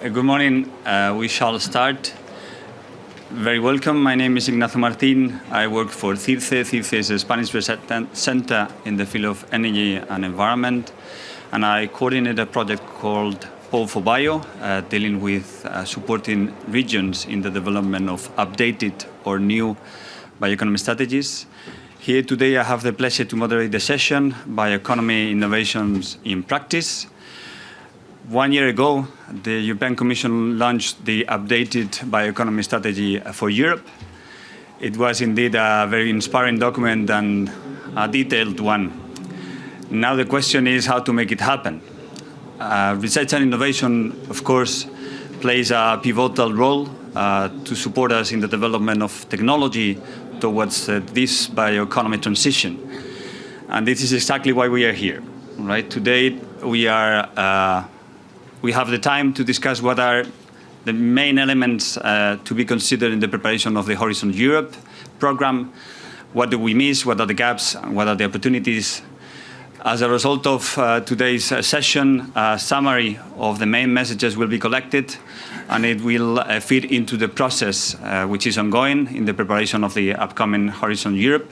Good morning. We shall start. Very welcome. My name is Ignacio Martín. I work for CIRCE. CIRCE is a Spanish research center in the field of energy and environment. And I coordinate a project called Pole for Bio, dealing with supporting regions in the development of updated or new bioeconomy strategies. Here today I have the pleasure to moderate the session, Bioeconomy Innovations in Practice. 1 year ago, the European Commission launched the updated bioeconomy strategy for Europe. It was indeed a very inspiring document and a detailed one. Now the question is how to make it happen. Research and innovation, of course, plays a pivotal role to support us in the development of technology towards this bioeconomy transition. And this is exactly why we are here. Right? Today we have the time to discuss what are the main elements to be considered in the preparation of the Horizon Europe program. What do we miss? What are the gaps? What are the opportunities? As a result of today's session, a summary of the main messages will be collected, and it will feed into the process which is ongoing in the preparation of the upcoming Horizon Europe.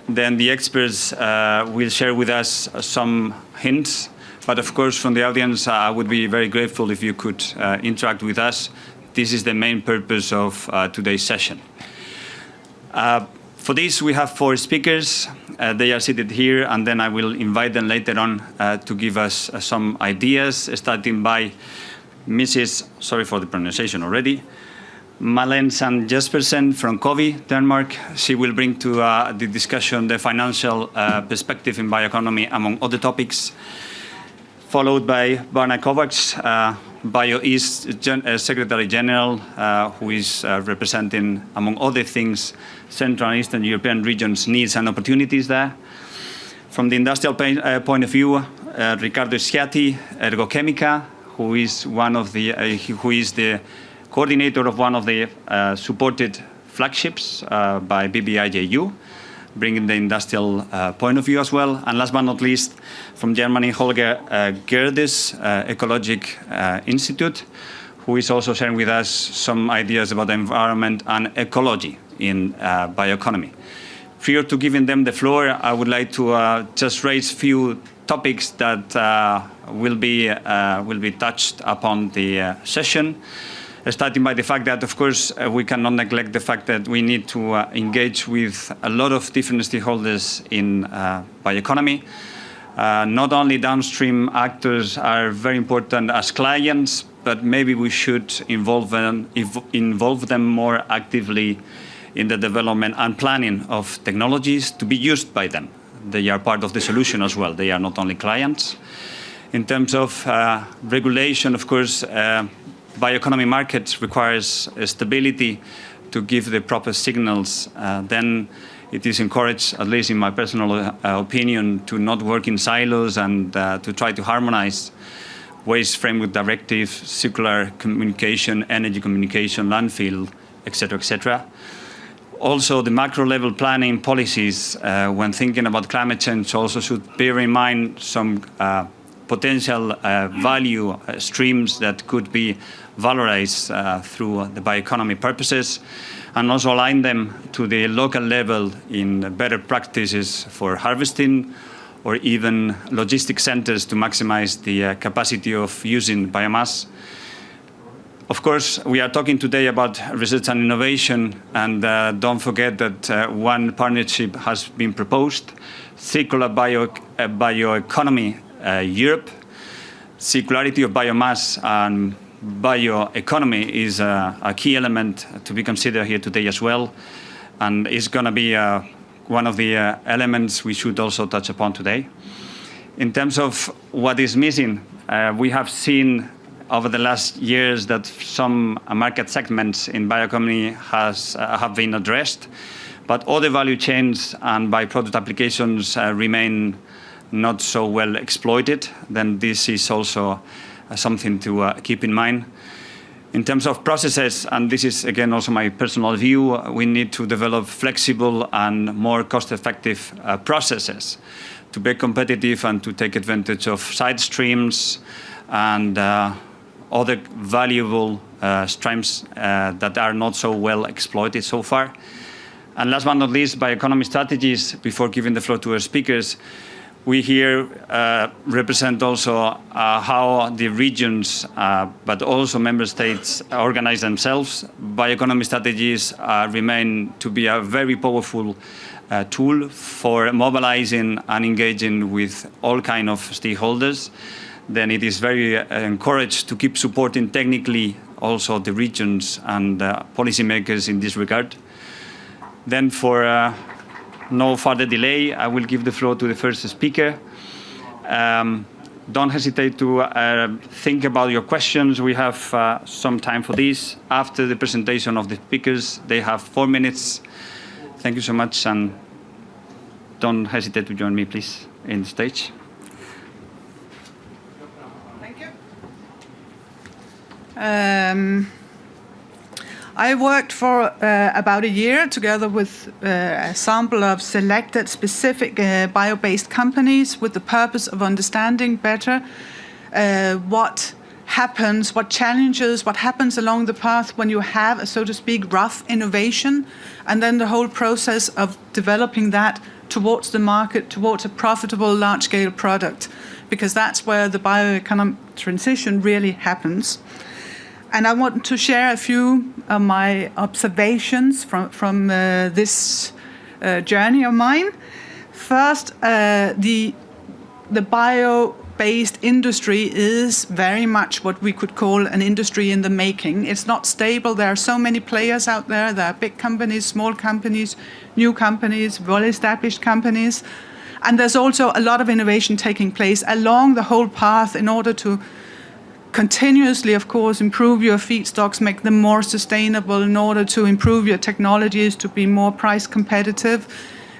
Then the experts will share with us some hints. But of course, from the audience, I would be very grateful if you could interact with us. This is the main purpose of today's session. For this, we have 4 speakers. They are seated here, and then I will invite them later on to give us some ideas, starting by Mrs. Sorry for the pronunciation already, Malene Sand Jespersen from COVI, Denmark. She will bring to the discussion the financial perspective in bioeconomy, among other topics. Followed by Barna Kovacs, BioEast Secretary General, who is representing, among other things, Central and Eastern European regions' needs and opportunities there. From the industrial point of view, Riccardo Schiatti, Ergochemica, who is the coordinator of one of the supported flagships by BBIJU, bringing the industrial point of view as well. And last but not least, from Germany, Holger Gerdes, Ecologic Institute, who is also sharing with us some ideas about the environment and ecology in bioeconomy. Prior to giving them the floor, I would like to just raise a few topics that will be touched upon the session. Starting by the fact that, of course, we cannot neglect the fact that we need to engage with a lot of different stakeholders in bioeconomy. Not only downstream actors are very important as clients, but maybe we should involve them more actively in the development and planning of technologies to be used by them. They are part of the solution as well. They are not only clients. In terms of regulation, of course, bioeconomy markets requires stability to give the proper signals. Then it is encouraged, at least in my personal opinion, to not work in silos and to try to harmonize waste framework directive, circular communication, energy communication, landfill, etc., etc. Also, the macro level planning policies, when thinking about climate change, also should bear in mind some potential value streams that could be valorized through the bioeconomy purposes, and also align them to the local level in better practices for harvesting or even logistic centers to maximize the capacity of using biomass. Of course, we are talking today about research and innovation, and don't forget that one partnership has been proposed, Circular Bioeconomy Europe. Circularity of biomass and bioeconomy is a key element to be considered here today as well, and it's going to be one of the elements we should also touch upon today. In terms of what is missing, we have seen over the last years that some market segments in bioeconomy have been addressed, but other value chains and byproduct applications remain not so well exploited. Then this is also something to keep in mind. In terms of processes, and this is again also my personal view, we need to develop flexible and more cost-effective processes to be competitive and to take advantage of side streams and other valuable streams that are not so well exploited so far. And last but not least, bioeconomy strategies. Before giving the floor to our speakers, we here represent also how the regions, but also member states, organize themselves. Bioeconomy strategies remain to be a very powerful tool for mobilizing and engaging with all kinds of stakeholders. Then it is very encouraged to keep supporting technically also the regions and policymakers in this regard. Then for no further delay, I will give the floor to the first speaker. Don't hesitate to think about your questions. We have some time for this. After the presentation of the speakers, they have 4 minutes. Thank you so much, and don't hesitate to join me, please, in the stage. Thank you. I worked for about a year together with a sample of selected specific bio-based companies with the purpose of understanding better what happens, what challenges, what happens along the path when you have a, so to speak, rough innovation, and then the whole process of developing that towards the market, towards a profitable large-scale product, because that's where the bioeconomic transition really happens. And I want to share a few of my observations from this journey of mine. First, the bio-based industry is very much what we could call an industry in the making. It's not stable. There are so many players out there. There are big companies, small companies, new companies, well-established companies. And there's also a lot of innovation taking place along the whole path in order to continuously, of course, improve your feedstocks, make them more sustainable in order to improve your technologies to be more price competitive,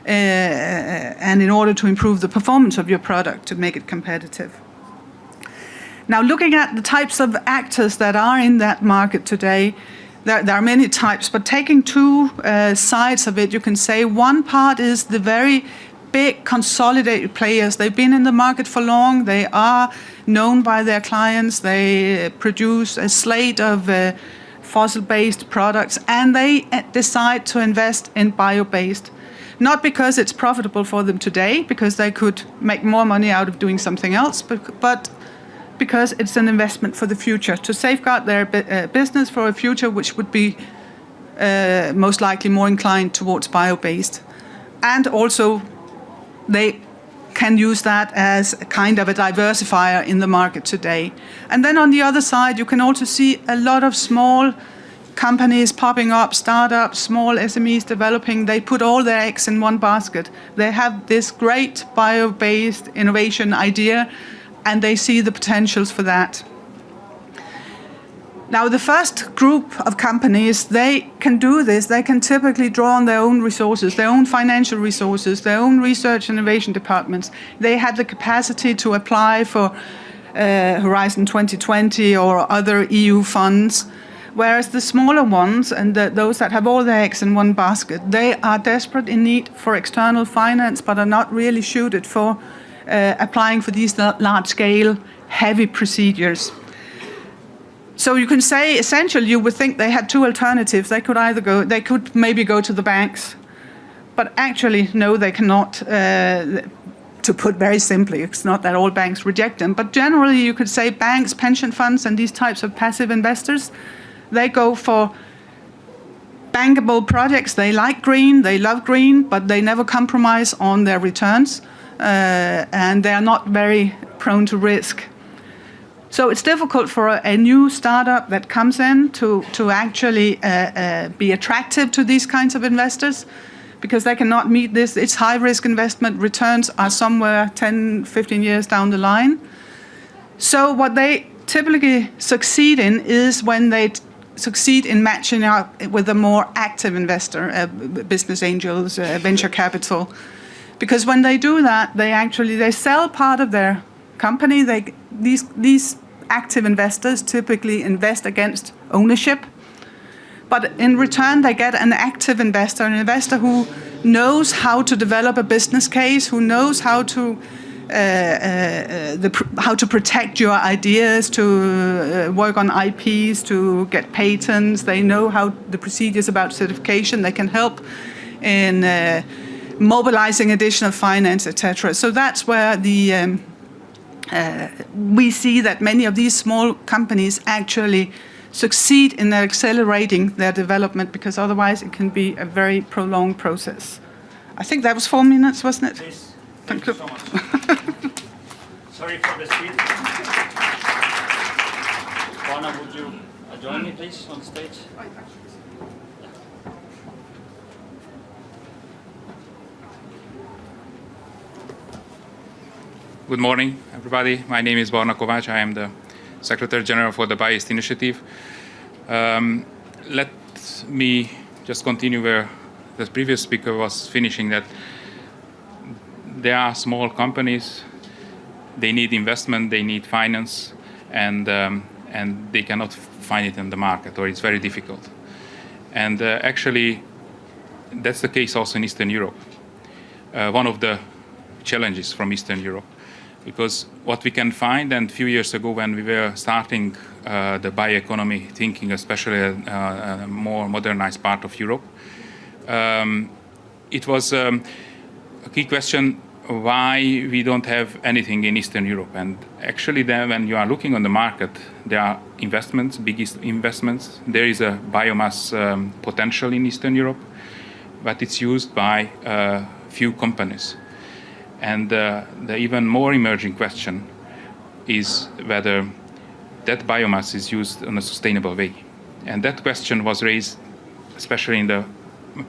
and in order to improve the performance of your product to make it competitive. Now, looking at the types of actors that are in that market today, there are many types, but taking two sides of it, you can say one part is the very big consolidated players. They've been in the market for long. They are known by their clients. They produce a slate of fossil-based products, and they decide to invest in bio-based. Not because it's profitable for them today, because they could make more money out of doing something else, but because it's an investment for the future, to safeguard their business for a future which would be most likely more inclined towards bio-based. And also, they can use that as a kind of a diversifier in the market today. And then on the other side, you can also see a lot of small companies popping up, startups, small SMEs developing. They put all their eggs in one basket. They have this great bio-based innovation idea, and they see the potentials for that. Now, the first group of companies, they can do this. They can typically draw on their own resources, their own financial resources, their own research and innovation departments. They have the capacity to apply for Horizon 2020 or other EU funds, whereas the smaller ones and those that have all their eggs in one basket, they are desperate in need for external finance, but are not really suited for applying for these large-scale, heavy procedures. So you can say, essentially, you would think they had two alternatives. They could maybe go to the banks, but actually, no, they cannot. To put very simply, it's not that all banks reject them, but generally, you could say banks, pension funds, and these types of passive investors, they go for bankable projects. They like green, they love green, but they never compromise on their returns, and they are not very prone to risk. So it's difficult for a new startup that comes in to actually be attractive to these kinds of investors, because they cannot meet this. It's high-risk investment. Returns are somewhere 10, 15 years down the line. So what they typically succeed in is when they succeed in matching up with a more active investor, business angels, venture capital. Because when they do that, they sell part of their company. These active investors typically invest against ownership, but in return they get an active investor, an investor who knows how to develop a business case, who knows how to how to protect your ideas, to work on IPs, to get patents. They know how the procedures about certification. They can help in mobilizing additional finance, etc. So that's where we see that many of these small companies actually succeed in accelerating their development, because otherwise it can be a very prolonged process. I think that was 4 minutes, wasn't it? Please. Thank you so much. Sorry for the speed. Barna, would you join me, please, on stage? Good morning, everybody. My name is Barna Kovács. I am the Secretary General for the Biobaste Initiative. Let me just continue where the previous speaker was finishing, that there are small companies, they need investment, they need finance, and they cannot find it in the market, or it's very difficult. And actually, that's the case also in Eastern Europe. One of the challenges from Eastern Europe, because what we can find, and a few years ago when we were starting the bioeconomy thinking, especially a more modernized part of Europe, it was a key question why we don't have anything in Eastern Europe. And actually then when you are looking on the market, there are investments, biggest investments. There is a biomass potential in Eastern Europe, but it's used by few companies. And the even more emerging question is whether that biomass is used in a sustainable way. And that question was raised especially in the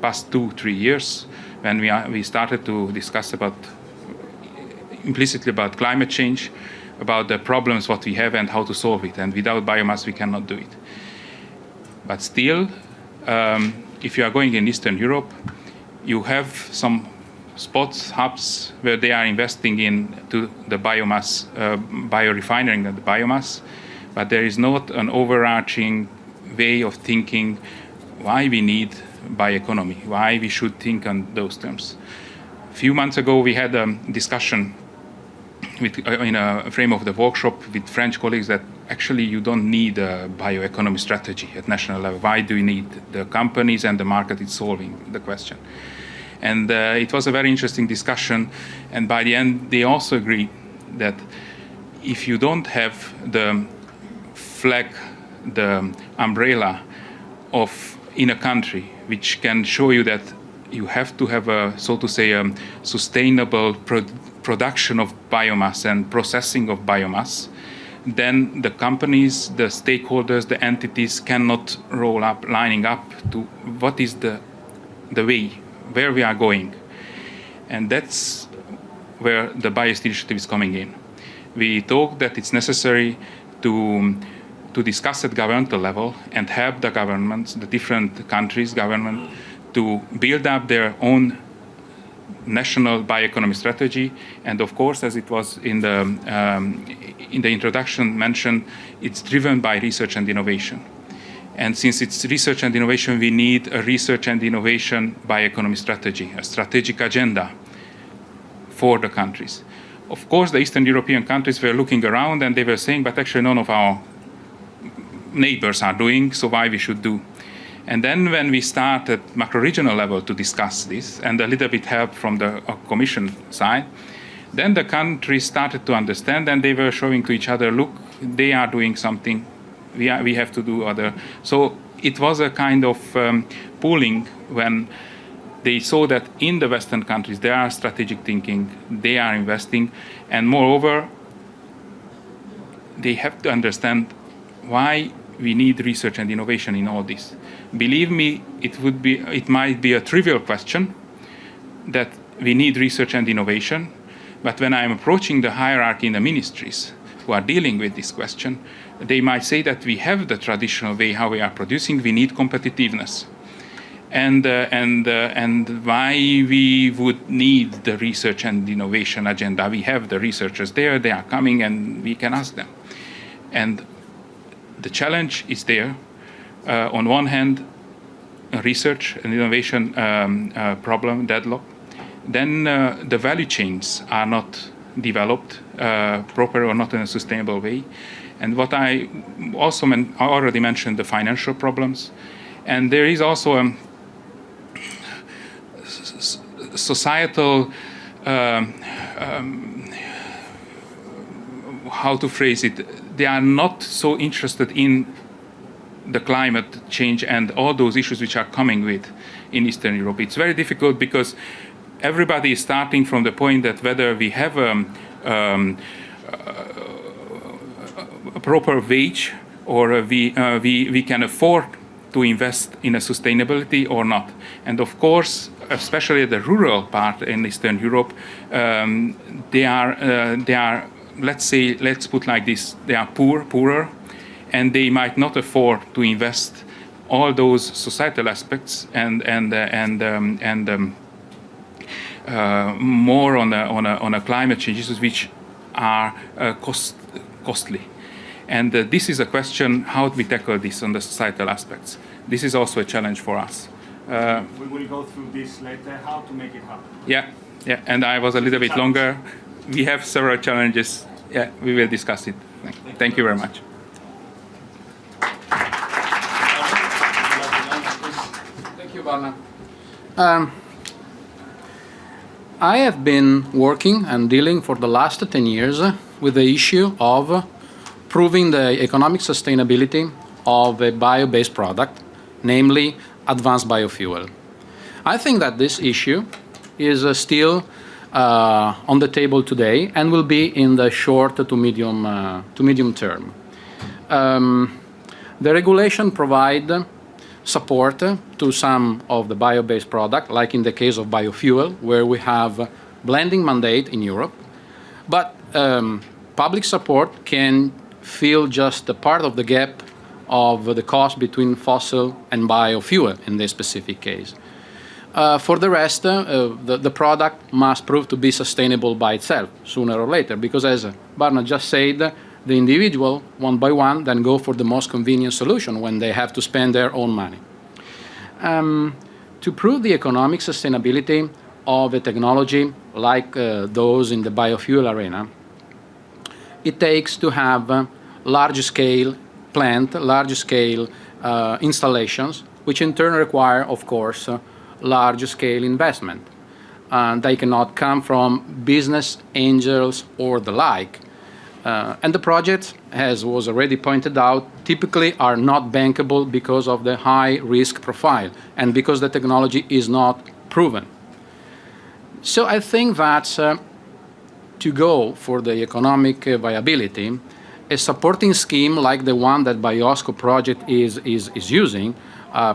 past 2-3 years when we started to discuss implicitly about climate change, about the problems what we have and how to solve it. And without biomass we cannot do it. But still, if you are going in Eastern Europe, you have some spots, hubs, where they are investing into the biomass, biorefining of the biomass, but there is not an overarching way of thinking why we need bioeconomy, why we should think on those terms. A few months ago, we had a discussion in a frame of the workshop with French colleagues that actually you don't need a bioeconomy strategy at national level. Why do you need the companies and the market is solving the question? And it was a very interesting discussion, and by the end they also agree that if you don't have the flag, the umbrella in a country which can show you that you have to have a, so to say, a sustainable production of biomass and processing of biomass, then the companies, the stakeholders, the entities cannot roll up, lining up to what is the way, where we are going. And that's where the Biobaste initiative is coming in. We thought that it's necessary to discuss at governmental level and help the governments, the different countries' government, to build up their own national bioeconomy strategy. And of course, as it was in the introduction mentioned, it's driven by research and innovation. And since it's research and innovation, we need a research and innovation bioeconomy strategy, a strategic agenda for the countries. Of course, the Eastern European countries were looking around and they were saying, but actually none of our neighbors are doing, so why we should do? And then when we start at macro-regional level to discuss this, and a little bit help from the Commission side, then the countries started to understand and they were showing to each other, look, they are doing something, we have to do other. So it was a kind of pooling when they saw that in the Western countries there are strategic thinking, they are investing, and moreover, they have to understand why we need research and innovation in all this. Believe me, it might be a trivial question that we need research and innovation, but when I'm approaching the hierarchy in the ministries who are dealing with this question, they might say that we have the traditional way how we are producing, we need competitiveness. And why we would need the research and innovation agenda. We have the researchers there, they are coming and we can ask them. And the challenge is there. On one hand, research and innovation problem, deadlock. Then the value chains are not developed proper or not in a sustainable way. And what I also I already mentioned the financial problems, and there is also a societal how to phrase it, they are not so interested in the climate change and all those issues which are coming with in Eastern Europe. It's very difficult because everybody is starting from the point that whether we have a proper wage or we can afford to invest in a sustainability or not. And of course, especially the rural part in Eastern Europe, they are let's put like this, they are poorer, and they might not afford to invest all those societal aspects and more on a climate change issues which are costly. And this is a question: how do we tackle this on the societal aspects? This is also a challenge for us. We will go through this later. How to make it happen? Yeah. And I was a little bit longer. We have several challenges. Yeah, we will discuss it. Thank you very much. Thank you, Barna. I have been working and dealing for the last 10 years with the issue of proving the economic sustainability of a bio-based product, namely advanced biofuel. I think that this issue is still on the table today and will be in the short to medium term. The regulation provide support to some of the bio-based product, like in the case of biofuel, where we have blending mandate in Europe. But public support can fill just a part of the gap of the cost between fossil and biofuel in this specific case. For the rest, the product must prove to be sustainable by itself, sooner or later, because as Barna just said, the individual, one by one, then go for the most convenient solution when they have to spend their own money. To prove the economic sustainability of a technology like those in the biofuel arena, it takes to have large-scale plant, large-scale installations, which in turn require, of course, large-scale investment. They cannot come from business angels or the like. And the projects, as was already pointed out, typically are not bankable because of the high risk profile and because the technology is not proven. So I think that to go for the economic viability, a supporting scheme like the one that Biosco project is using,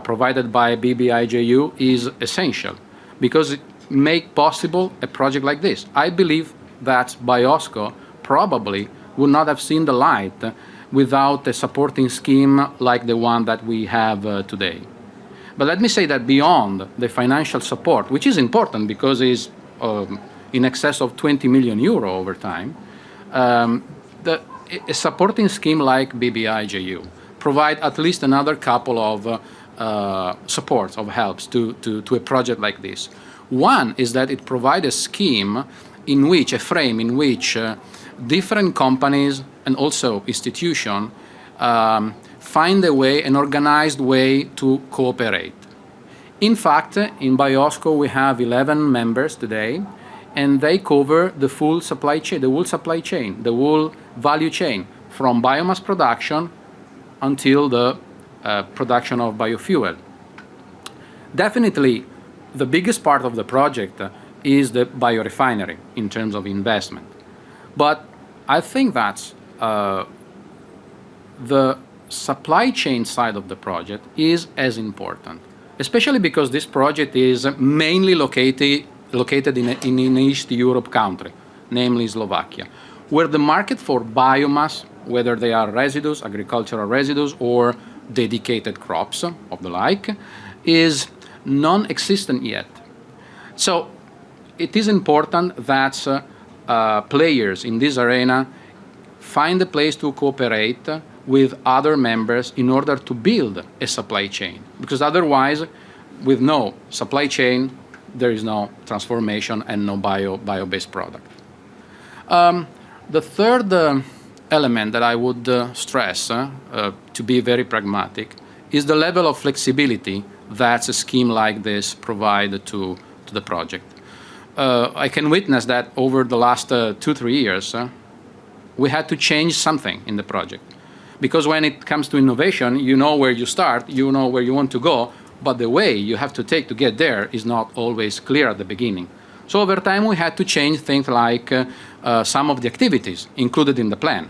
provided by BBIJU, is essential because it makes possible a project like this. I believe that Biosco probably would not have seen the light without a supporting scheme like the one that we have today. But let me say that beyond the financial support, which is important because it's in excess of 20 million euro over time, a supporting scheme like BBIJU provide at least another couple of supports, of helps to a project like this. One is that it provides a scheme in which, a frame in which different companies and also institutions find a way, an organized way to cooperate. In fact, in Biosco we have 11 members today, and they cover the full supply chain, the whole value chain, from biomass production until the production of biofuel. Definitely, the biggest part of the project is the biorefinery in terms of investment. But I think that the supply chain side of the project is as important, especially because this project is mainly located in an East Europe country, namely Slovakia, where the market for biomass, whether they are residues, agricultural residues, or dedicated crops of the like, is non-existent yet. So it is important that players in this arena find a place to cooperate with other members in order to build a supply chain, because otherwise, with no supply chain, there is no transformation and no bio-based product. The third element that I would stress, to be very pragmatic, is the level of flexibility that a scheme like this provides to the project. I can witness that over the last 2-3 years, we had to change something in the project. Because when it comes to innovation, you know where you start, you know where you want to go, but the way you have to take to get there is not always clear at the beginning. So over time, we had to change things like some of the activities included in the plan.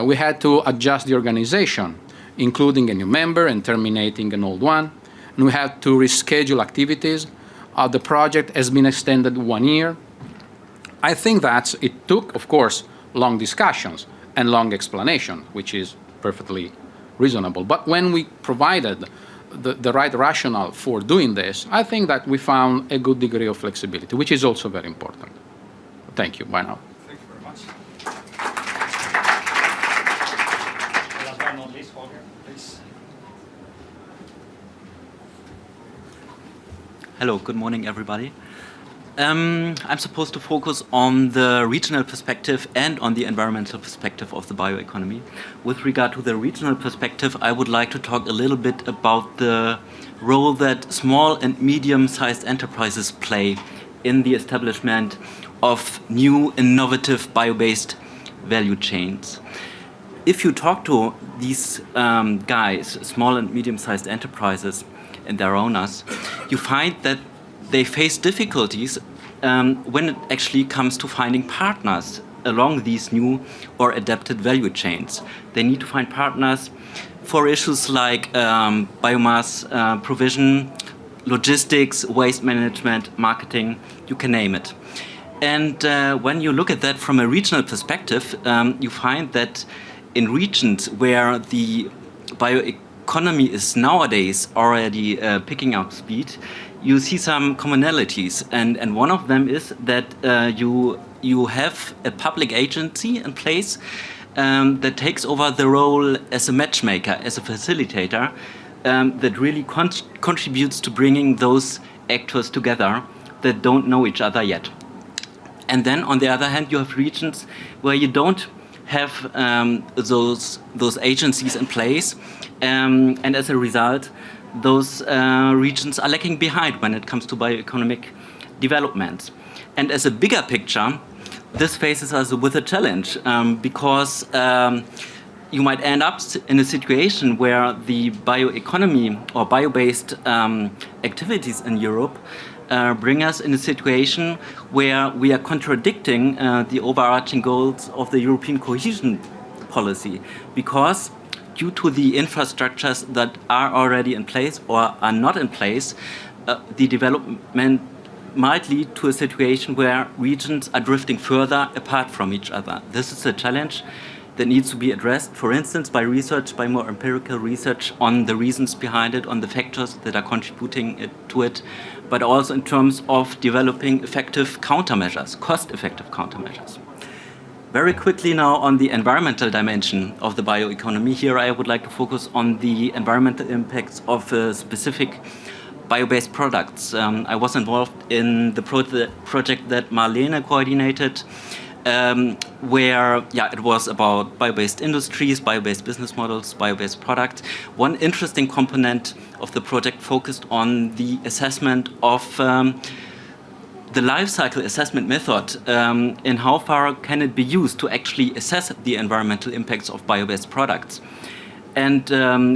We had to adjust the organization, including a new member and terminating an old one. And we had to reschedule activities. The project has been extended 1 year. I think that it took, of course, long discussions and long explanation, which is perfectly reasonable. But when we provided the right rationale for doing this, I think that we found a good degree of flexibility, which is also very important. Thank you. Bye now. Thank you very much. Last but not least, Holger, please. Hello, good morning, everybody. I'm supposed to focus on the regional perspective and on the environmental perspective of the bioeconomy. With regard to the regional perspective, I would like to talk a little bit about the role that small and medium-sized enterprises play in the establishment of new, innovative, bio-based value chains. If you talk to these guys, small and medium-sized enterprises and their owners, you find that they face difficulties when it actually comes to finding partners along these new or adapted value chains. They need to find partners for issues like biomass provision, logistics, waste management, marketing, you can name it. And when you look at that from a regional perspective, you find that in regions where the bioeconomy is nowadays already picking up speed, you see some commonalities, and one of them is that you have a public agency in place that takes over the role as a matchmaker, as a facilitator, that really contributes to bringing those actors together that don't know each other yet. And then on the other hand, you have regions where you don't have those agencies in place, and as a result, those regions are lacking behind when it comes to bioeconomic development. And as a bigger picture, this faces us with a challenge because you might end up in a situation where the bioeconomy or bio-based activities in Europe bring us in a situation where we are contradicting the overarching goals of the European cohesion policy, because due to the infrastructures that are already in place or are not in place, the development might lead to a situation where regions are drifting further apart from each other. This is a challenge that needs to be addressed, for instance, by research, by more empirical research on the reasons behind it, on the factors that are contributing to it, but also in terms of developing effective countermeasures, cost-effective countermeasures. Very quickly now on the environmental dimension of the bioeconomy. Here I would like to focus on the environmental impacts of specific bio-based products. I was involved in the project that Marlene coordinated, where it was about bio-based industries, bio-based business models, bio-based products. One interesting component of the project focused on the assessment of the life cycle assessment method, and how far can it be used to actually assess the environmental impacts of bio-based products. And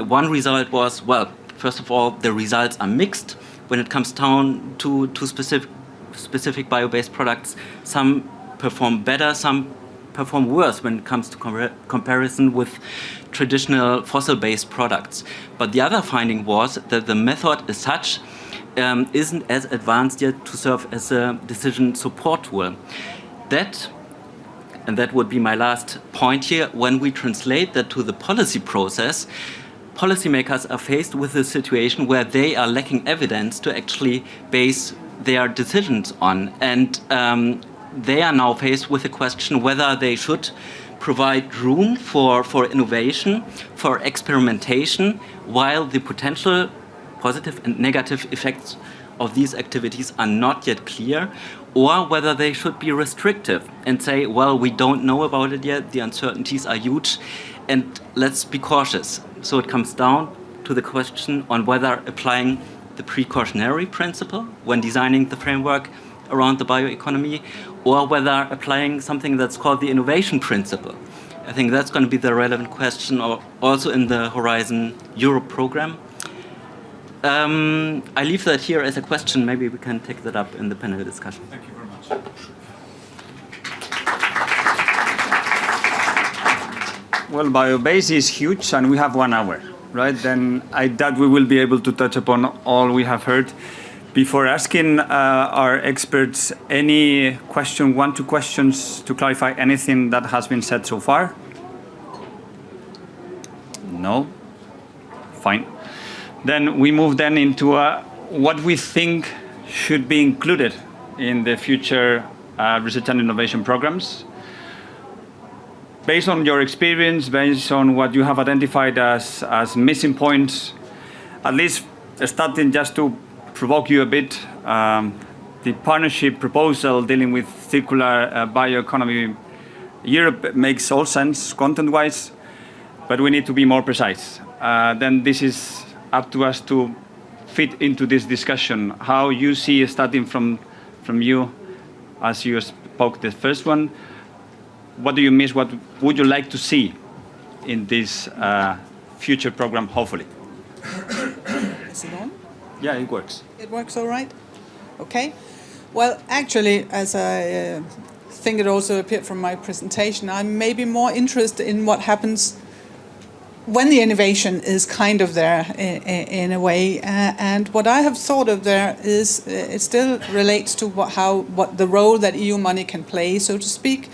one result was, well, first of all, the results are mixed when it comes down to specific bio-based products. Some perform better, some perform worse when it comes to comparison with traditional fossil-based products. But the other finding was that the method as such isn't as advanced yet to serve as a decision support tool. And that would be my last point here, when we translate that to the policy process, policymakers are faced with a situation where they are lacking evidence to actually base their decisions on. And they are now faced with the question whether they should provide room for innovation, for experimentation, while the potential positive and negative effects of these activities are not yet clear, or whether they should be restrictive and say, well, we don't know about it yet, the uncertainties are huge, and let's be cautious. So it comes down to the question on whether applying the precautionary principle when designing the framework around the bioeconomy, or whether applying something that's called the innovation principle. I think that's going to be the relevant question also in the Horizon Europe program. I leave that here as a question. Maybe we can take that up in the panel discussion. Thank you very much. Well, Biobased is huge, and we have 1 hour, right? Then I doubt we will be able to touch upon all we have heard. Before asking our experts any question, 1, 2 questions to clarify anything that has been said so far? No? Fine. Then we move then into what we think should be included in the future research and innovation programs. Based on your experience, based on what you have identified as missing points, at least starting just to provoke you a bit, the partnership proposal dealing with circular bioeconomy Europe makes all sense content-wise, but we need to be more precise. Then this is up to us to fit into this discussion. How you see, starting from you, as you spoke the first one, what do you miss? What would you like to see in this future program, hopefully? Is it on? Yeah, it works. It works all right? Okay. Well, actually, as I think it also appeared from my presentation, I'm maybe more interested in what happens when the innovation is kind of there in a way. And what I have thought of there is it still relates to what the role that EU money can play, so to speak.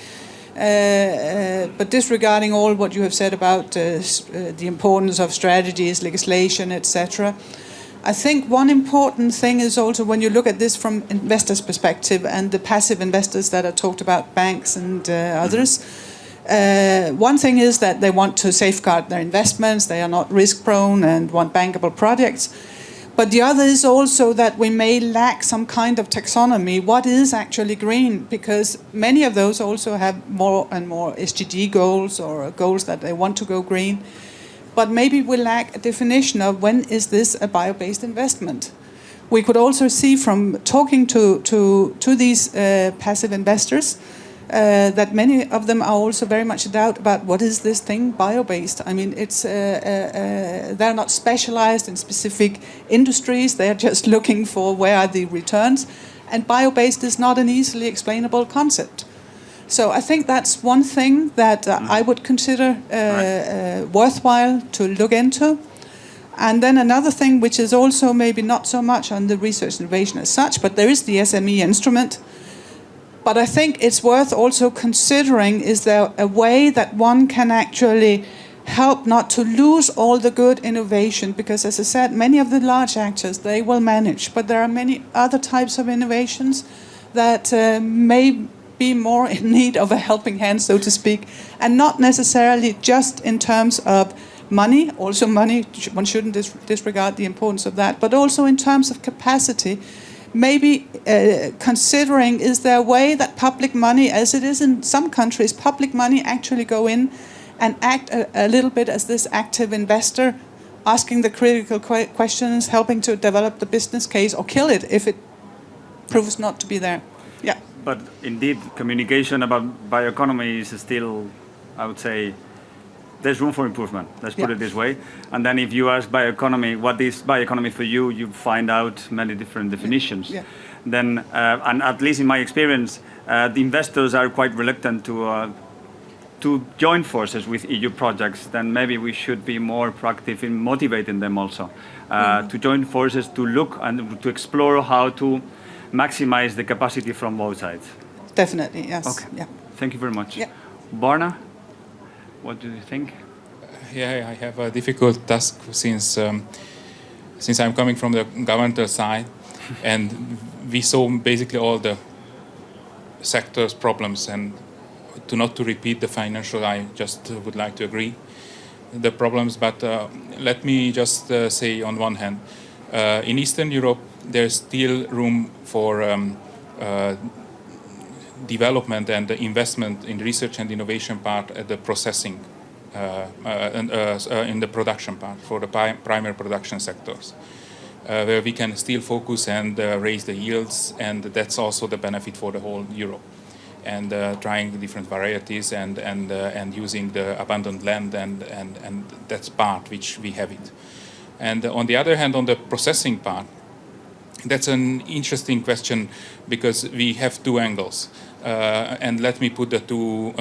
But disregarding all what you have said about the importance of strategies, legislation, etc., I think one important thing is also when you look at this from investors' perspective and the passive investors that are talked about, banks and others. One thing is that they want to safeguard their investments, they are not risk-prone and want bankable projects. But the other is also that we may lack some kind of taxonomy. What is actually green? Because many of those also have more and more SDG goals or goals that they want to go green. But maybe we lack a definition of when is this a bio-based investment. We could also see from talking to these passive investors that many of them are also very much in doubt about what is this thing bio-based. I mean, it's they're not specialized in specific industries. They are just looking for where are the returns. And bio-based is not an easily explainable concept. So I think that's one thing that I would consider worthwhile to look into. And then another thing, which is also maybe not so much on the research innovation as such, but there is the SME instrument. But I think it's worth also considering, is there a way that one can actually help not to lose all the good innovation? Because as I said, many of the large actors, they will manage. But there are many other types of innovations that may be more in need of a helping hand, so to speak, and not necessarily just in terms of money. Also money, one shouldn't disregard the importance of that, but also in terms of capacity. Maybe considering, is there a way that public money, as it is in some countries, public money actually go in and act a little bit as this active investor, asking the critical questions, helping to develop the business case, or kill it if it proves not to be there. Yeah. But indeed, communication about bioeconomy is still, I would say, there's room for improvement. Let's put it this way. And then if you ask bioeconomy, what is bioeconomy for you, you find out many different definitions. Yeah. Then, and at least in my experience, the investors are quite reluctant to join forces with EU projects. Then maybe we should be more proactive in motivating them also to join forces, to look and to explore how to maximize the capacity from both sides. Definitely, yes. Okay. Yeah. Thank you very much. Yeah. Barna, what do you think? Yeah, I have a difficult task since I'm coming from the governmental side, and we saw basically all the sector's problems. And not to repeat the financial, I just would like to agree the problems. But let me just say on one hand, in Eastern Europe, there's still room for development and the investment in research and innovation part at the processing in the production part for the primary production sectors, where we can still focus and raise the yields, and that's also the benefit for the whole Europe. And trying different varieties and using the abundant land and that's part which we have it. And on the other hand, on the processing part, that's an interesting question because we have two angles. And let me put the two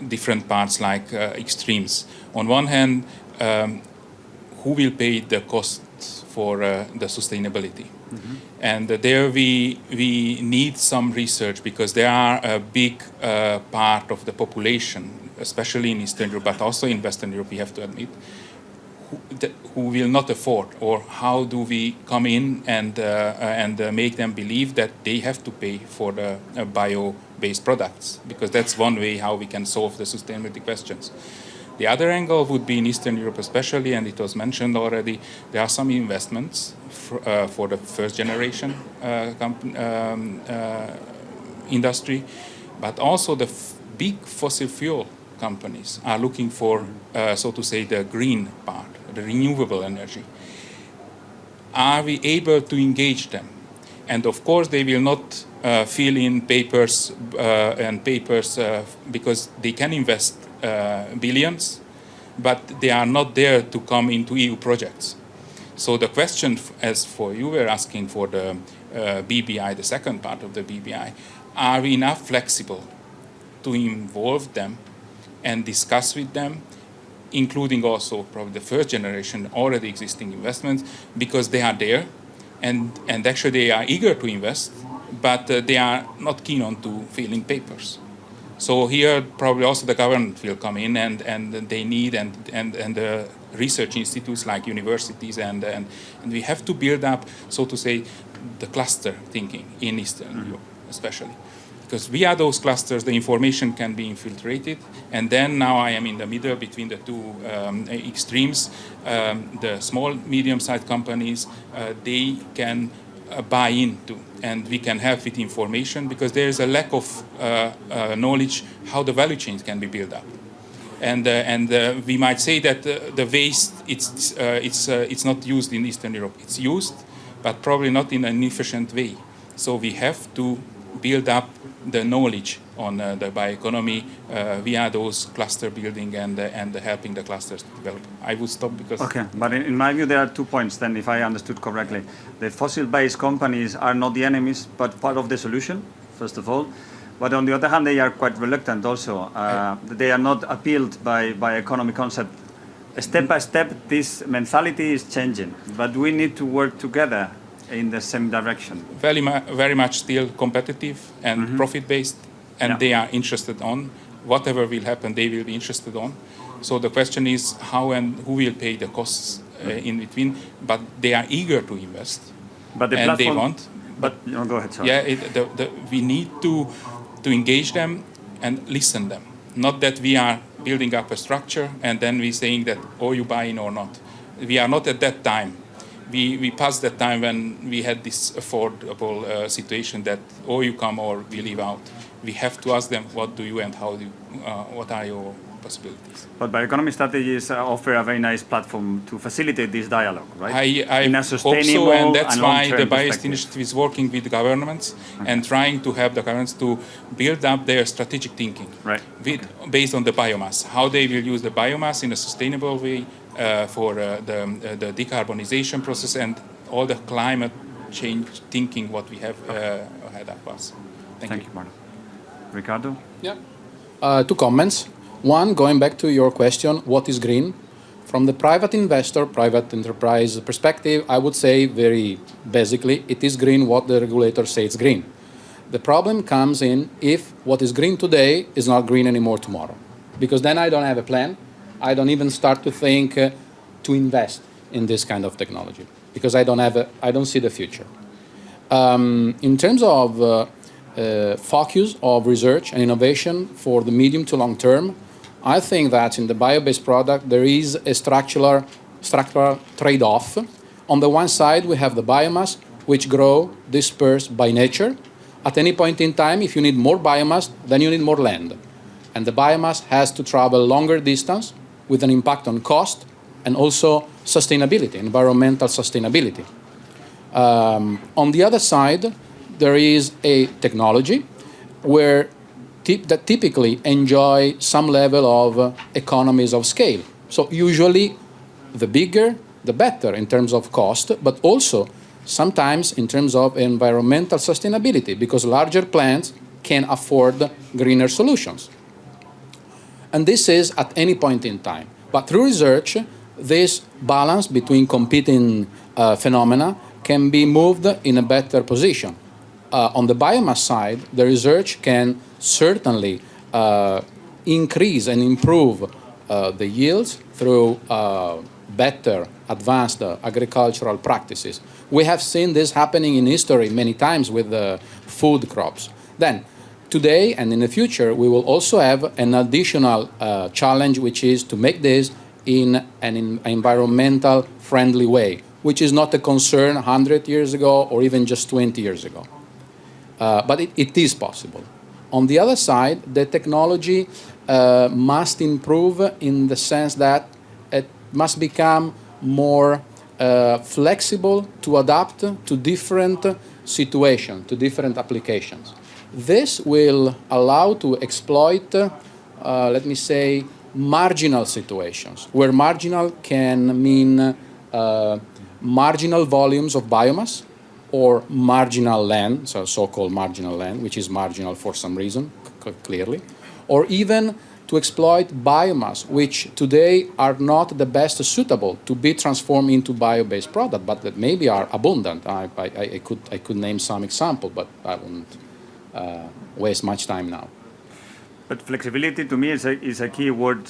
different parts like extremes. On one hand, who will pay the costs for the sustainability? Mm-hmm. And there we need some research because there are a big part of the population, especially in Eastern Europe, but also in Western Europe, we have to admit, who will not afford, or how do we come in and make them believe that they have to pay for the bio-based products, because that's one way how we can solve the sustainability questions. The other angle would be in Eastern Europe especially, and it was mentioned already, there are some investments for the first generation industry, but also the big fossil fuel companies are looking for, so to say, the green part, the renewable energy. Are we able to engage them? And of course, they will not fill in papers because they can invest billions, but they are not there to come into EU projects. So the question, as for you were asking for the BBI, the second part of the BBI, are we enough flexible to involve them and discuss with them, including also probably the first generation already existing investments, because they are there and actually they are eager to invest, but they are not keen on to fill in papers. So here probably also the government will come in and they need and the research institutes like universities and we have to build up, so to say, the cluster thinking in Eastern Europe especially. Because via those clusters, the information can be infiltrated. And then now I am in the middle between the two extremes. The small, medium-sized companies, they can buy into, and we can help with information because there is a lack of knowledge how the value chains can be built up. And we might say that the waste, it's not used in Eastern Europe. It's used, but probably not in an efficient way. So we have to build up the knowledge on the bioeconomy via those cluster building and helping the clusters to develop. I would stop because... Okay, but in my view there are 2 points then, if I understood correctly. The fossil-based companies are not the enemies, but part of the solution, first of all. But on the other hand, they are quite reluctant also. They are not appealed by economic concept. Step by step, this mentality is changing, but we need to work together in the same direction. Very much still competitive and profit-based, and they are interested on whatever will happen. They will be interested on. So the question is how and who will pay the costs in between. But they are eager to invest, but the and platform, they want. But go ahead. Sorry. Yeah, we need to engage them and listen them. Not that we are building up a structure and then we saying that you buy in or not. We are not at that time. We passed that time when we had this affordable situation that you come or we leave out. We have to ask them what do you and how do you, what are your possibilities. But bioeconomy strategies offer a very nice platform to facilitate this dialogue, right? I in a sustainable hope so, and that's why the Biobased initiative is working with governments and trying to help the governments to build up their strategic thinking based on the biomass, how they will use the biomass in a sustainable way for the decarbonization process and all the climate change thinking what we have ahead of us. Thank you, Martin. Ricardo? Yeah. 2 comments. One, going back to your question, what is green? From the private investor, private enterprise perspective, I would say very basically, it is green what the regulator says it's green. The problem comes in if what is green today is not green anymore tomorrow. Because then I don't have a plan. I don't even start to think to invest in this kind of technology because I don't see the future. In terms of focus of research and innovation for the medium to long term, I think that in the bio-based product there is a structural trade-off. On the one side, we have the biomass, which grow dispersed by nature. At any point in time, if you need more biomass, then you need more land. And the biomass has to travel longer distance with an impact on cost and also sustainability, environmental sustainability. On the other side, there is a technology where that typically enjoy some level of economies of scale. So usually the bigger, the better in terms of cost, but also sometimes in terms of environmental sustainability, because larger plants can afford greener solutions. And this is at any point in time. But through research, this balance between competing phenomena can be moved in a better position. On the biomass side, the research can certainly increase and improve the yields through better advanced agricultural practices. We have seen this happening in history many times with the food crops. Then, today and in the future, we will also have an additional challenge, which is to make this in an environmental friendly way, which is not a concern 100 years ago or even just 20 years ago. But it is possible. On the other side, the technology must improve in the sense that it must become more flexible to adapt to different situations, to different applications. This will allow to exploit, let me say, marginal situations, where marginal can mean marginal volumes of biomass or marginal land, so-called marginal land, which is marginal for some reason, clearly, or even to exploit biomass, which today are not the best suitable to be transformed into bio-based product, but that maybe are abundant. I could name some example, but I wouldn't waste much time now. But flexibility to me is a key word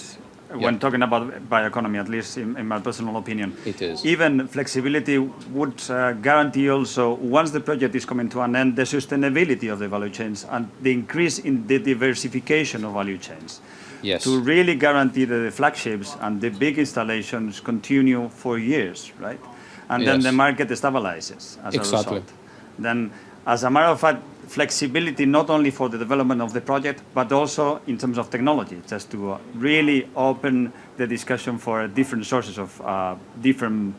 when talking about bioeconomy, at least in my personal opinion. It is. Even flexibility would guarantee also, once the project is coming to an end, the sustainability of the value chains and the increase in the diversification of value chains. Yes. To really guarantee that the flagships and the big installations continue for years, right? And then the market stabilizes as a result. Then, as a matter of fact, flexibility not only for the development of the project, but also in terms of technology, just to really open the discussion for different sources of different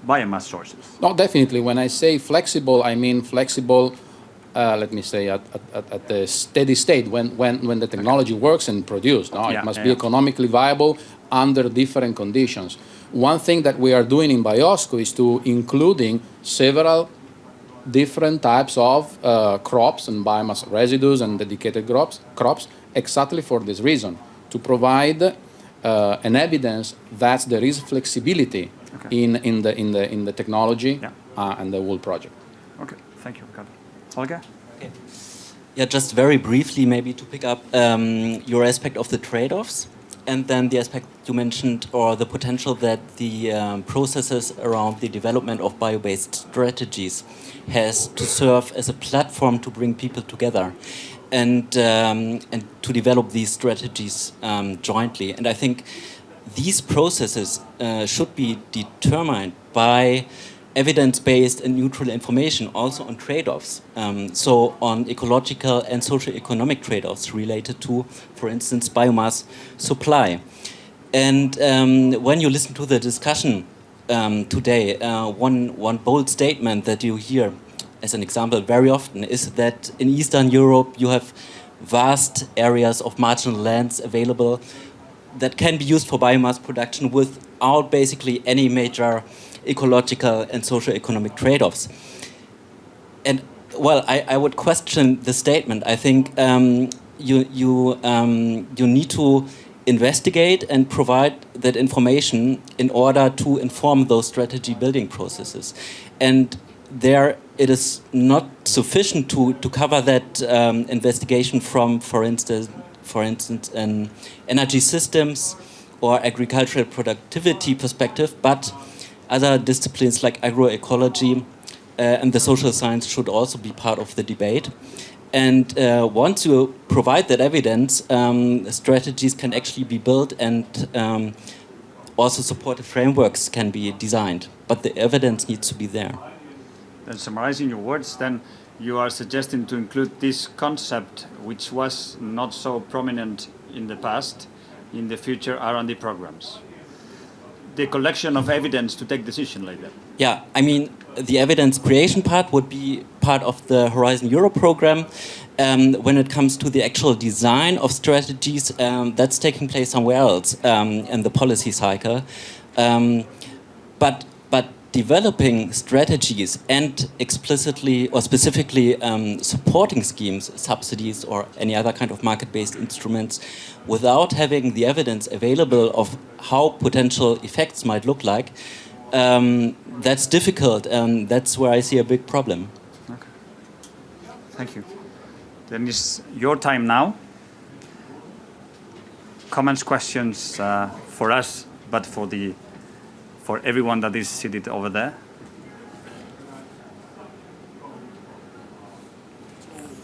biomass sources. No, definitely. When I say flexible, I mean flexible, let me say, at the steady state, when the technology works and produced. No? It must be economically viable under different conditions. One thing that we are doing in Biosco is to including several different types of crops and biomass residues and dedicated crops exactly for this reason, to provide an evidence that there is flexibility in the technology and the whole project. Okay, thank you, Ricardo. Olga? Okay. Yeah, just very briefly, maybe to pick up your aspect of the trade-offs, and then the aspect you mentioned, or the potential that the processes around the development of bio-based strategies has to serve as a platform to bring people together and to develop these strategies jointly. And I think these processes should be determined by evidence-based and neutral information, also on trade-offs. So on ecological and socio-economic trade-offs related to, for instance, biomass supply. And when you listen to the discussion today, one bold statement that you hear as an example very often is that in Eastern Europe you have vast areas of marginal lands available that can be used for biomass production without basically any major ecological and socio-economic trade-offs. And well, I would question the statement. I think you need to investigate and provide that information in order to inform those strategy building processes. And there it is not sufficient to cover that investigation from, for instance, an energy systems or agricultural productivity perspective, but other disciplines like agroecology and the social science should also be part of the debate. And once you provide that evidence, strategies can actually be built and also supportive frameworks can be designed. But the evidence needs to be there. Then summarizing your words, then you are suggesting to include this concept, which was not so prominent in the past, in the future R&D programs. The collection of evidence to take decision like that. Yeah, I mean, the evidence creation part would be part of the Horizon Europe program. When it comes to the actual design of strategies, that's taking place somewhere else in the policy cycle. But developing strategies and explicitly or specifically supporting schemes, subsidies, or any other kind of market-based instruments, without having the evidence available of how potential effects might look like, that's difficult, and that's where I see a big problem. Okay. Thank you. Then it's your time now. Comments, questions for us, but for everyone that is seated over there.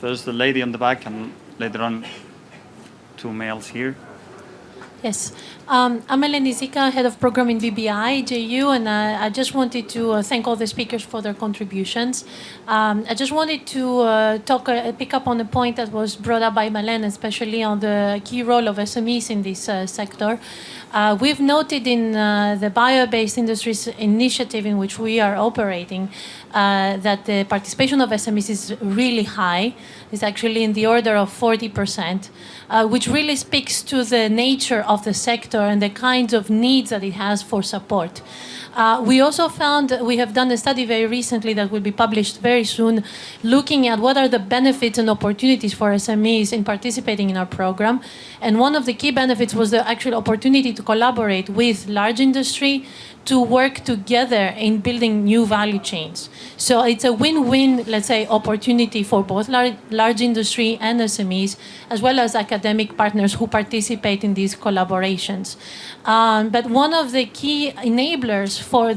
First the lady on the back, and later on 2 males here. Yes, I'm Eleni Zika, head of program in BBI, JU, and I just wanted to thank all the speakers for their contributions. I just wanted to pick up on a point that was brought up by Malene, especially on the key role of SMEs in this sector. We've noted in the Biobased Industries initiative in which we are operating that the participation of SMEs is really high. It's actually in the order of 40%, which really speaks to the nature of the sector and the kinds of needs that it has for support. We also found, we have done a study very recently that will be published very soon, looking at what are the benefits and opportunities for SMEs in participating in our program. And one of the key benefits was the actual opportunity to collaborate with large industry, to work together in building new value chains. So it's a win-win, let's say, opportunity for both large industry and SMEs, as well as academic partners who participate in these collaborations. But one of the key enablers for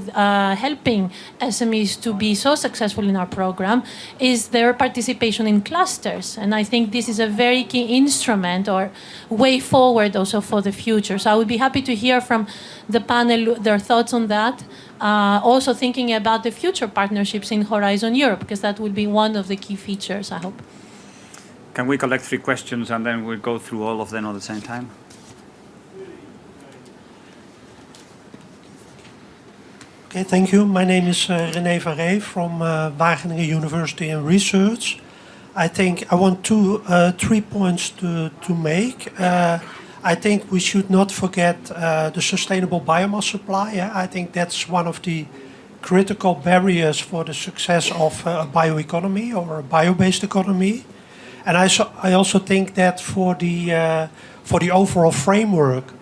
helping SMEs to be so successful in our program is their participation in clusters. And I think this is a very key instrument or way forward also for the future. So I would be happy to hear from the panel their thoughts on that. Also thinking about the future partnerships in Horizon Europe, because that will be one of the key features, I hope. Can we collect 3 questions and then we'll go through all of them at the same time? Okay, thank you. My name is René Varé from Wageningen University and Research. I think I want 3 points to make. I think we should not forget the sustainable biomass supply. I think that's one of the critical barriers for the success of a bioeconomy or a bio-based economy. And I also think that for the overall framework,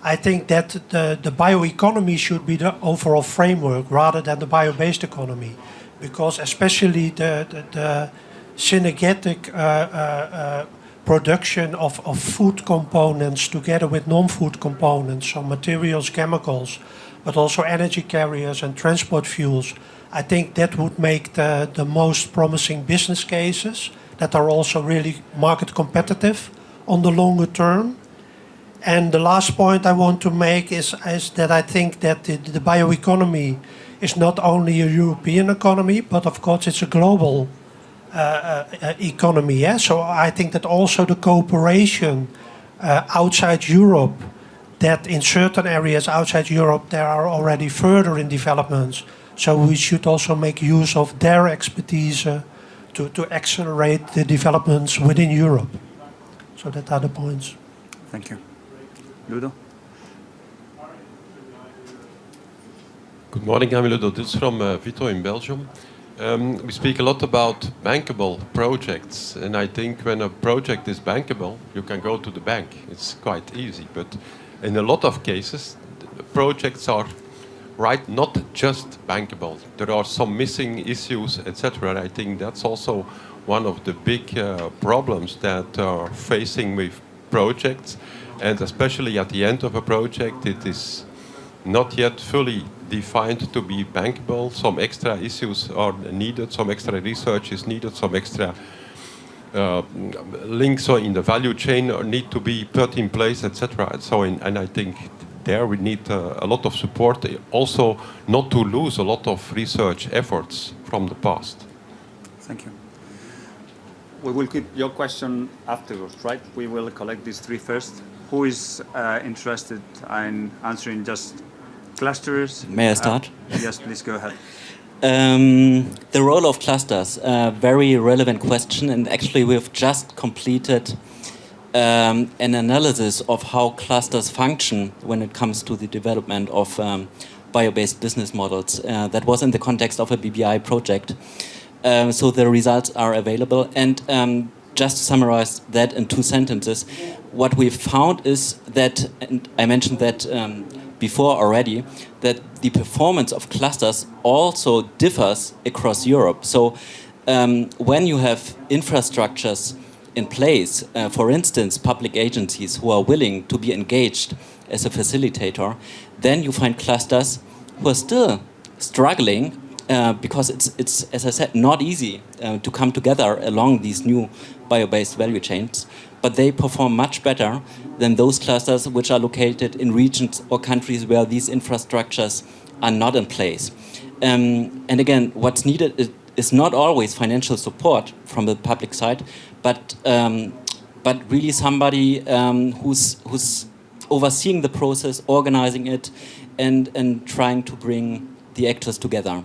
I think that the bioeconomy should be the overall framework rather than the bio-based economy, because especially the synergetic production of food components together with non-food components, so materials, chemicals, but also energy carriers and transport fuels. I think that would make the most promising business cases that are also really market competitive on the longer term. And the last point I want to make is that I think that the bioeconomy is not only a European economy, but of course it's a global economy. Yeah? So I think that also the cooperation outside Europe, that in certain areas outside Europe there are already further in developments. So we should also make use of their expertise to accelerate the developments within Europe. So that are the points. Thank you. Ludo? Good morning, I'm Ludo Dils from Vito in Belgium. We speak a lot about bankable projects, and I think when a project is bankable, you can go to the bank. It's quite easy, but in a lot of cases, the projects are not just bankable. There are some missing issues, etc. I think that's also one of the big problems that are facing with projects, and especially at the end of a project, it is not yet fully defined to be bankable. Some extra issues are needed, some extra research is needed, some extra links in the value chain need to be put in place, etc. So, and I think there we need a lot of support, also not to lose a lot of research efforts from the past. Thank you. we will keep your question afterwards, right? We will collect these three first. Who is interested in answering just clusters? May I start? Yes, please go ahead. The role of clusters, a very relevant question, and actually we've just completed an analysis of how clusters function when it comes to the development of bio-based business models. That was in the context of a BBI project. So the results are available. And just to summarize that in 2 sentences, what we found is that, and I mentioned that before already, that the performance of clusters also differs across Europe. So when you have infrastructures in place, for instance, public agencies who are willing to be engaged as a facilitator, then you find clusters who are still struggling because it's, as I said, not easy to come together along these new bio-based value chains, but they perform much better than those clusters which are located in regions or countries where these infrastructures are not in place. And again, what's needed is not always financial support from the public side, but really somebody who's overseeing the process, organizing it, and trying to bring the actors together.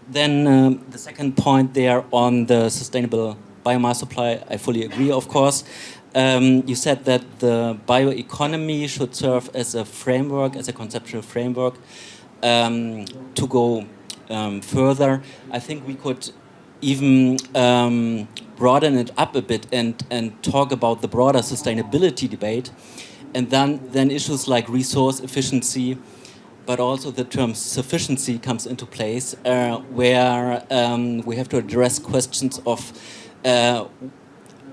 Then the second point there on the sustainable biomass supply, I fully agree, of course. You said that the bioeconomy should serve as a framework, as a conceptual framework to go further. I think we could even broaden it up a bit and talk about the broader sustainability debate. And then issues like resource efficiency, but also the term sufficiency comes into place, where we have to address questions of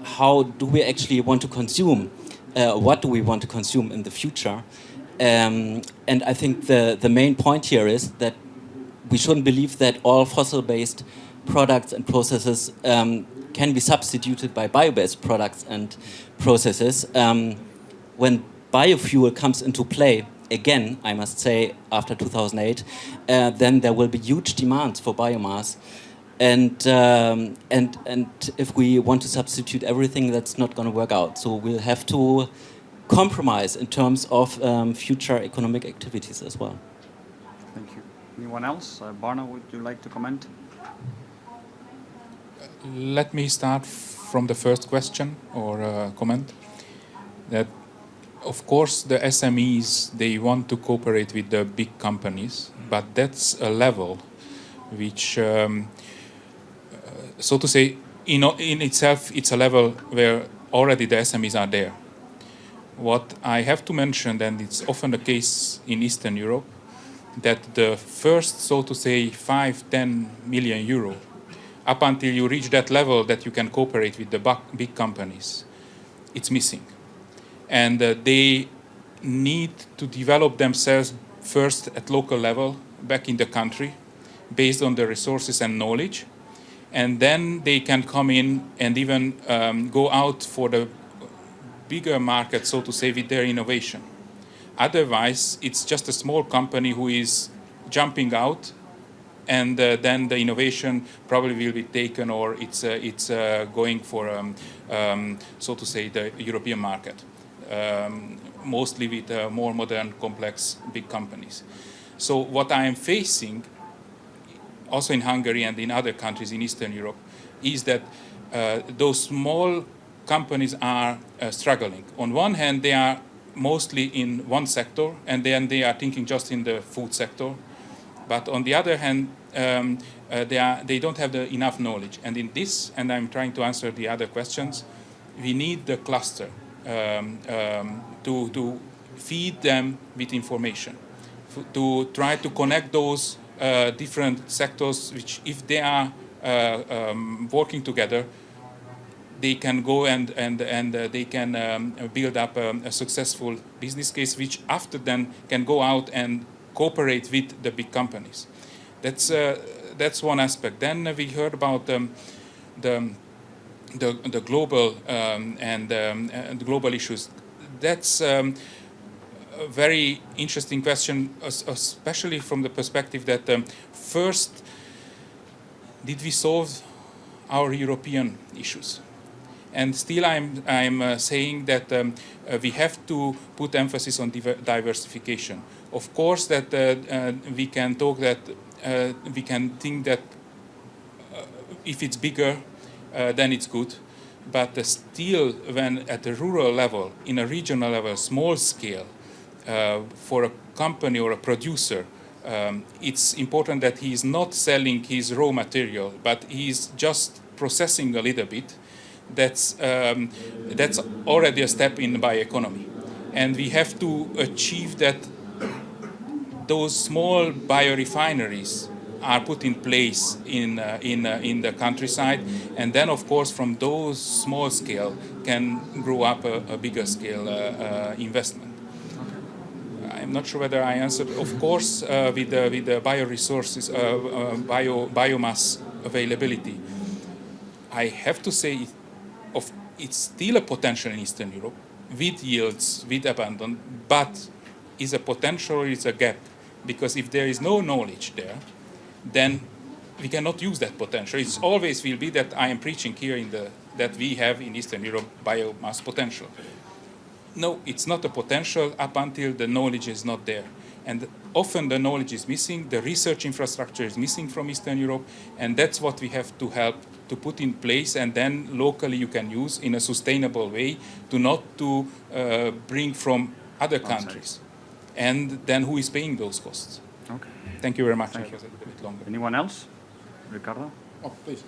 how do we actually want to consume, what do we want to consume in the future. And I think the main point here is that we shouldn't believe that all fossil-based products and processes can be substituted by bio-based products and processes. When biofuel comes into play, again, I must say, after 2008, then there will be huge demands for biomass. And if we want to substitute everything, that's not going to work out. So we'll have to compromise in terms of future economic activities as well. Thank you. Anyone else? Barna, would you like to comment? Let me start from the first question or comment. That, of course, the SMEs, they want to cooperate with the big companies, but that's a level which, so to say, in itself, it's a level where already the SMEs are there. What I have to mention, and it's often the case in Eastern Europe, that the first, so to say, 5-10 million euro, up until you reach that level that you can cooperate with the big companies, it's missing. And they need to develop themselves first at local level, back in the country, based on the resources and knowledge. And then they can come in and even go out for the bigger market, so to say, with their innovation. Otherwise, it's just a small company who is jumping out, and then the innovation probably will be taken, or it's going for, so to say, the European market, mostly with more modern, complex, big companies. So what I am facing, also in Hungary and in other countries in Eastern Europe, is that those small companies are struggling. On one hand, they are mostly in one sector, and then they are thinking just in the food sector. But on the other hand, they don't have enough knowledge. And in this, and I'm trying to answer the other questions, we need the cluster to feed them with information, to try to connect those different sectors, which if they are working together, they can go and they can build up a successful business case, which after then can go out and cooperate with the big companies. That's one aspect. Then we heard about the global and the global issues. That's a very interesting question, especially from the perspective that first, did we solve our European issues. And still I'm saying that we have to put emphasis on diversification. Of course that we can talk that, we can think that if it's bigger, then it's good. But still, when at the rural level, in a regional level, small scale, for a company or a producer, it's important that he is not selling his raw material, but he is just processing a little bit. That's already a step in bioeconomy. And we have to achieve that those small biorefineries are put in place in the countryside, and then of course from those small scale can grow up a bigger scale investment. I'm not sure whether I answered. Of course, with the bioresources, biomass availability, I have to say, it's still a potential in Eastern Europe with yields, with abandon, but is a potential or is a gap, because if there is no knowledge there, then we cannot use that potential. It always will be that I am preaching here that we have in Eastern Europe biomass potential. No, it's not a potential up until the knowledge is not there. And often the knowledge is missing, the research infrastructure is missing from Eastern Europe, and that's what we have to help to put in place, and then locally you can use in a sustainable way to not to bring from other countries. And then who is paying those costs? Okay. Thank you very much. Thank I was a little bit longer. Anyone else? Ricardo? Oh, please.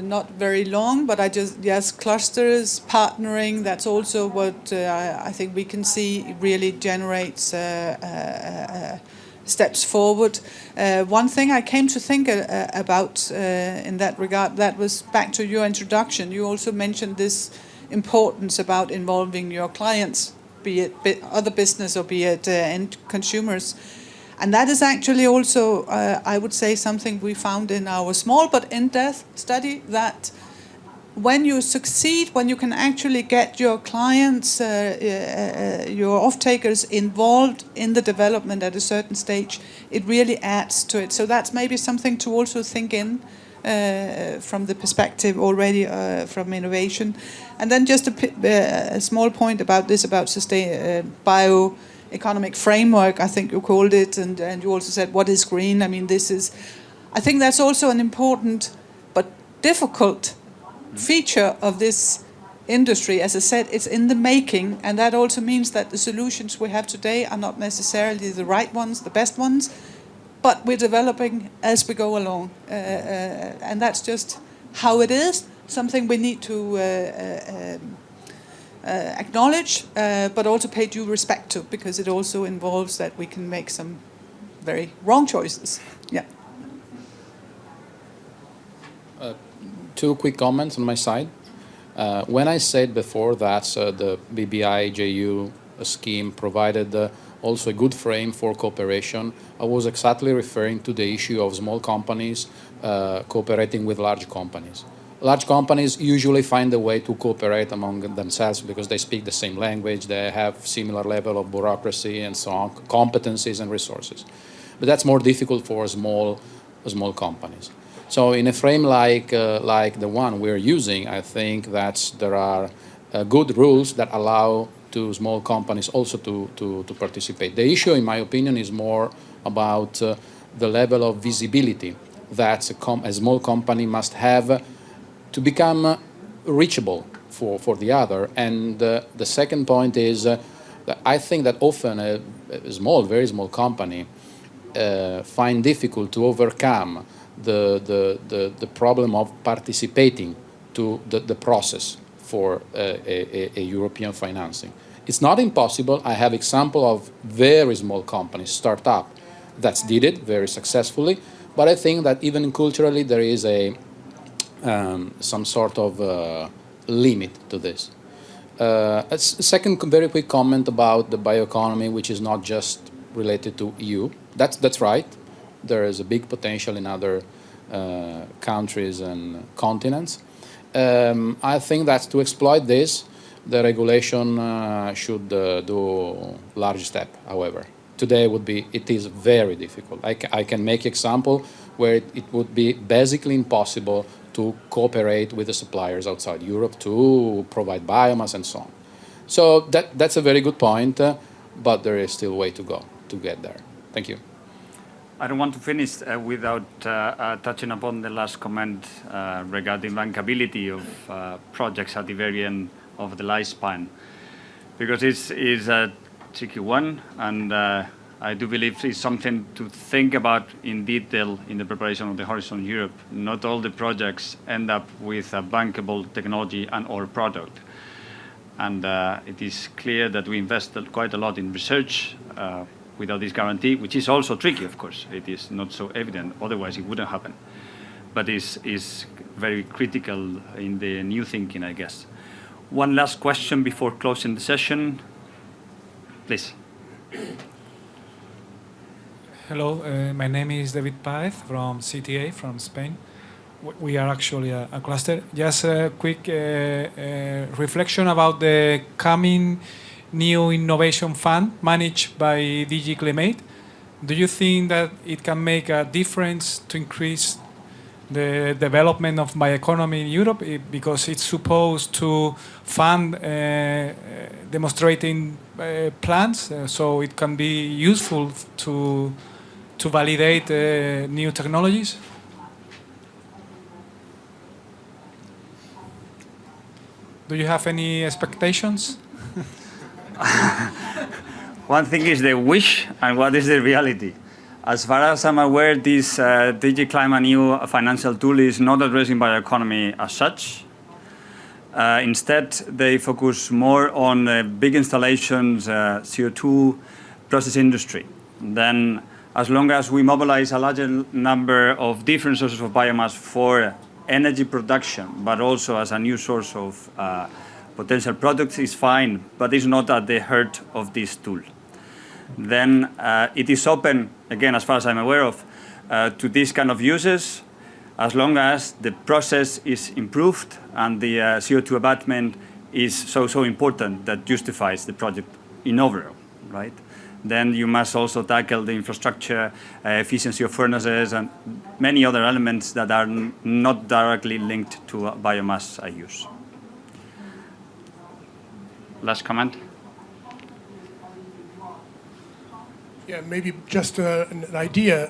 Not very long, but yes, clusters, partnering, that's also what I think we can see really generates steps forward. One thing I came to think about in that regard, that was back to your introduction. You also mentioned this importance about involving your clients, be it other business or be it end consumers. And that is actually also, I would say, something we found in our small but in-depth study, that when you succeed, when you can actually get your clients, your off-takers involved in the development at a certain stage, it really adds to it. So that's maybe something to also think in from the perspective already from innovation. And then just a small point about this, about bioeconomic framework, I think you called it, and you also said, what is green? I mean, I think that's also an important but difficult feature of this industry. As I said, it's in the making, and that also means that the solutions we have today are not necessarily the right ones, the best ones, but we're developing as we go along. And that's just how it is, something we need to acknowledge, but also pay due respect to, because it also involves that we can make some very wrong choices. Yeah. Two quick comments on my side. When I said before that the BBI-JU scheme provided also a good frame for cooperation, I was exactly referring to the issue of small companies cooperating with large companies. Large companies usually find a way to cooperate among themselves because they speak the same language, they have similar level of bureaucracy and so on, competencies and resources. But that's more difficult for small companies. So in a frame like the one we're using, I think that there are good rules that allow to small companies also to participate. The issue, in my opinion, is more about the level of visibility that a small company must have to become reachable for the other. And the second point is that I think that often a very small company find difficult to overcome the problem of participating to the process for a European financing. It's not impossible. I have example of very small companies, startup, that did it very successfully. But I think that even culturally there is some sort of limit to this. A second very quick comment about the bioeconomy, which is not just related to EU. That's right. There is a big potential in other countries and continents. I think that to exploit this, the regulation should do large step, however. Today it is very difficult. I can make example where it would be basically impossible to cooperate with the suppliers outside Europe to provide biomass and so on. So that's a very good point, but there is still a way to go to get there. Thank you. I don't want to finish without touching upon the last comment regarding bankability of projects at the very end of the lifespan, because it's a tricky one, and I do believe it's something to think about in detail in the preparation of the Horizon Europe. Not all the projects end up with a bankable technology and or product. And it is clear that we invested quite a lot in research without this guarantee, which is also tricky, of course. It is not so evident, otherwise it wouldn't happen. But is very critical in the new thinking, I guess. One last question before closing the session. Please. Hello, my name is David Paez from CTA from Spain. We are actually a cluster. Just a quick reflection about the coming new innovation fund managed by DG Climate. Do you think that it can make a difference to increase the development of bioeconomy in Europe, because it's supposed to fund demonstrating plants, so it can be useful to validate new technologies? Do you have any expectations? One thing is the wish, and what is the reality? As far as I'm aware, this DG Climate new financial tool is not addressing bioeconomy as such. Instead, they focus more on big installations, CO2 process industry. Then, as long as we mobilize a larger number of different sources of biomass for energy production, but also as a new source of potential products, is fine, but it's not at the heart of this tool. Then it is open, again, as far as I'm aware of, to these kind of uses, as long as the process is improved and the CO2 abatement is so important that justifies the project in overall, right? Then you must also tackle the infrastructure, efficiency of furnaces, and many other elements that are not directly linked to biomass use. Last comment? Yeah, maybe just an idea.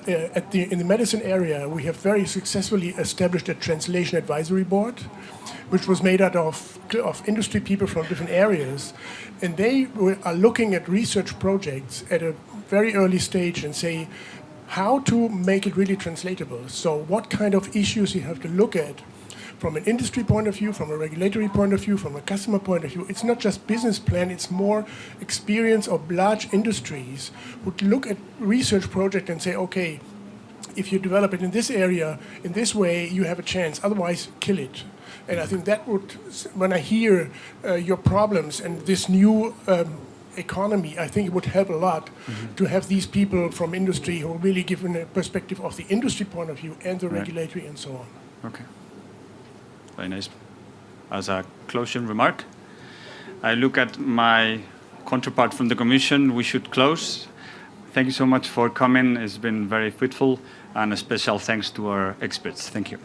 In the medicine area, we have very successfully established a translation advisory board, which was made out of industry people from different areas. And they are looking at research projects at a very early stage and say how to make it really translatable. So what kind of issues you have to look at from an industry point of view, from a regulatory point of view, from a customer point of view. It's not just business plan, it's more experience of large industries who look at research project and say, okay, if you develop it in this area, in this way, you have a chance, otherwise kill it. And I think that would, when I hear your problems and this new economy, I think it would help a lot to have these people from industry who are really given a perspective of the industry point of view and the regulatory and so on. Okay. Very nice. As a closing remark, I look at my counterpart from the Commission. We should close. Thank you so much for coming. It's been very fruitful, and a special thanks to our experts. Thank you.